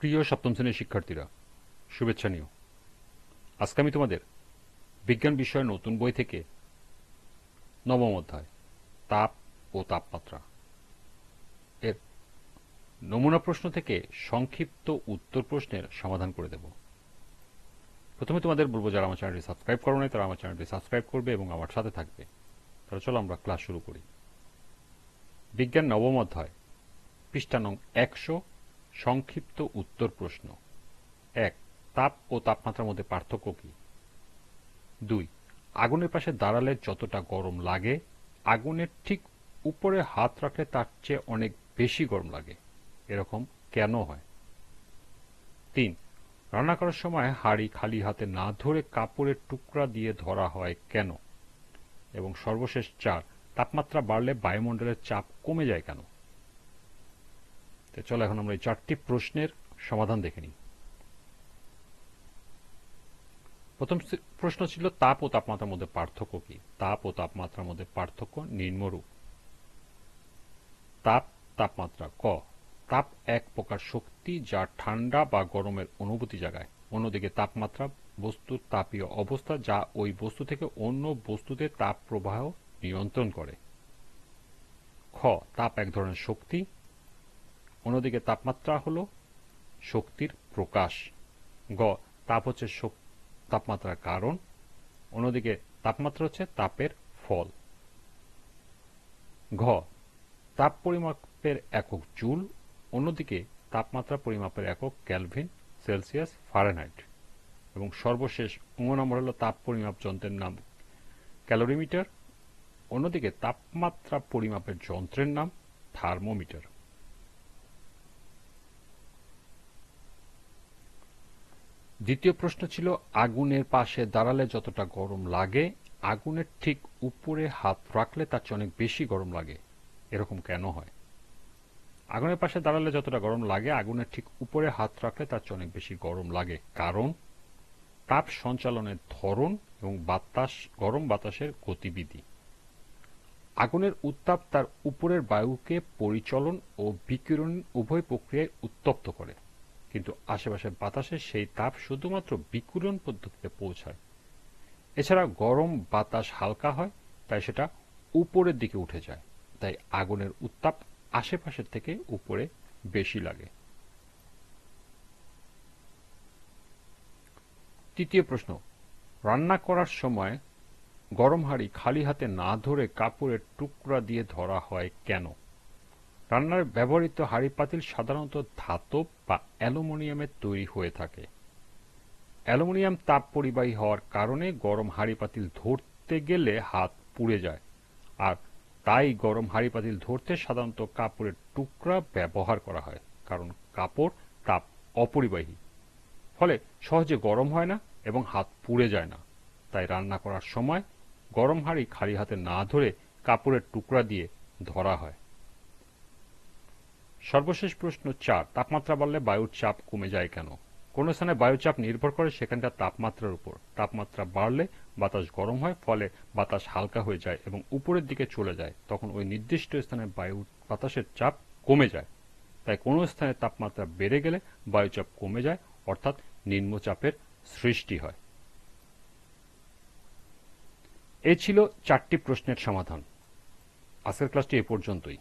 প্রিয় সপ্তম শ্রেণীর শিক্ষার্থীরা, শুভেচ্ছা নিও। আজকে আমি তোমাদের বিজ্ঞান বিষয়ের নতুন বই থেকে নবম অধ্যায় তাপ ও তাপমাত্রা এর নমুনা প্রশ্ন থেকে সংক্ষিপ্ত উত্তর প্রশ্নের সমাধান করে দেব। প্রথমে তোমাদের বলবো, যারা আমার চ্যানেলটি সাবস্ক্রাইব করো নাই তারা আমার চ্যানেলটি সাবস্ক্রাইব করবে এবং আমার সাথে থাকবে। তাহলে চলো আমরা ক্লাস শুরু করি। বিজ্ঞান নবম অধ্যায়, পৃষ্ঠা নং 100, সংক্ষিপ্ত উত্তর প্রশ্ন। 1. তাপ ও তাপমাত্রার মধ্যে পার্থক্য কি? 2. আগুনের পাশে দাঁড়ালে যতটা গরম লাগে, আগুনের ঠিক উপরে হাত রাখলে তার চেয়ে অনেক বেশি গরম লাগে। এরকম কেন হয়? 3. রান্না করার সময় হাঁড়ি খালি হাতে না ধরে কাপড়ের টুকরা দিয়ে ধরা হয় কেন? এবং সর্বশেষ 4. তাপমাত্রা বাড়লে বায়ুমণ্ডলের চাপ কমে যায় কেন? তো চলো এখন আমরা এই 4টি প্রশ্নের সমাধান দেখে নিই। প্রথম প্রশ্ন ছিল, তাপ ও তাপমাত্রার মধ্যে পার্থক্য কি? তাপ ও তাপমাত্রার মধ্যে পার্থক্য নিম্নরূপ। তাপ, তাপমাত্রা। ক, তাপ এক প্রকার শক্তি যা ঠান্ডা বা গরমের অনুভূতি জাগায়। অন্যদিকে তাপমাত্রা বস্তুর তাপীয় অবস্থা যা ওই বস্তু থেকে অন্য বস্তুতে তাপ প্রবাহ নিয়ন্ত্রণ করে। খ, তাপ এক ধরনের শক্তি, অন্যদিকে তাপমাত্রা হলো শক্তির প্রকাশ। গ, তাপ হচ্ছে তাপমাত্রার কারণ, অন্যদিকে তাপমাত্রা হচ্ছে তাপের ফল। ঘ, তাপ পরিমাপের একক জুল, অন্যদিকে তাপমাত্রা পরিমাপের একক কেলভিন, সেলসিয়াস, ফারেনহাইট। এবং সর্বশেষ নম্বর হলো তাপ পরিমাপ যন্ত্রের নাম ক্যালোরিমিটার, অন্যদিকে তাপমাত্রা পরিমাপের যন্ত্রের নাম থার্মোমিটার। দ্বিতীয় প্রশ্ন ছিল, আগুনের পাশে দাঁড়ালে যতটা গরম লাগে, আগুনের ঠিক উপরে হাত রাখলে তার চেয়ে অনেক বেশি গরম লাগে। এরকম কেন হয়? আগুনের পাশে দাঁড়ালে যতটা গরম লাগে, আগুনের ঠিক উপরে হাত রাখলে তার চেয়ে অনেক বেশি গরম লাগে। কারণ তাপ সঞ্চালনের ধরন এবং গরম বাতাসের গতিবিধি। আগুনের উত্তাপ তার উপরের বায়ুকে পরিচলন ও বিকিরণ উভয় প্রক্রিয়ায় উত্তপ্ত করে, কিন্তু আশেপাশের বাতাসে সেই তাপ শুধুমাত্র বিকিরণ পদ্ধতিতে পৌঁছায়। এছাড়া গরম বাতাস হালকা হয়, তাই সেটা উপরের দিকে উঠে যায়, তাই আগুনের উত্তাপ আশেপাশের থেকে উপরে বেশি লাগে। তৃতীয় প্রশ্ন, রান্না করার সময় গরম হাঁড়ি খালি হাতে না ধরে কাপড়ের টুকরা দিয়ে ধরা হয় কেন? রান্নার ব্যবহৃত হাঁড়ি পাতিল সাধারণত ধাতব বা অ্যালুমিনিয়ামের তৈরি হয়ে থাকে। অ্যালুমিনিয়াম তাপ পরিবাহী হওয়ার কারণে গরম হাঁড়ি পাতিল ধরতে গেলে হাত পুড়ে যায়, আর তাই গরম হাঁড়ি পাতিল ধরতে সাধারণত কাপড়ের টুকরা ব্যবহার করা হয়, কারণ কাপড় তাপ অপরিবাহী, ফলে সহজে গরম হয় না এবং হাত পুড়ে যায় না। তাই রান্না করার সময় গরম হাঁড়ি খালি হাতে না ধরে কাপড়ের টুকরা দিয়ে ধরা হয়। সর্বশেষ প্রশ্ন 4, তাপমাত্রা বাড়লে বায়ুর চাপ কমে যায় কেন? কোন স্থানে বায়ুচাপ নির্ভর করে সেখানকার তাপমাত্রার উপর। তাপমাত্রা বাড়লে বাতাস গরম হয়, ফলে বাতাস হালকা হয়ে যায় এবং উপরের দিকে চলে যায়, তখন ওই নির্দিষ্ট স্থানে বাতাসের চাপ কমে যায়। তাই কোনো স্থানে তাপমাত্রা বেড়ে গেলে বায়ুচাপ কমে যায়, অর্থাৎ নিম্নচাপের সৃষ্টি হয়। এই ছিল 4টি প্রশ্নের সমাধান। আজকের ক্লাসটি এ পর্যন্তই।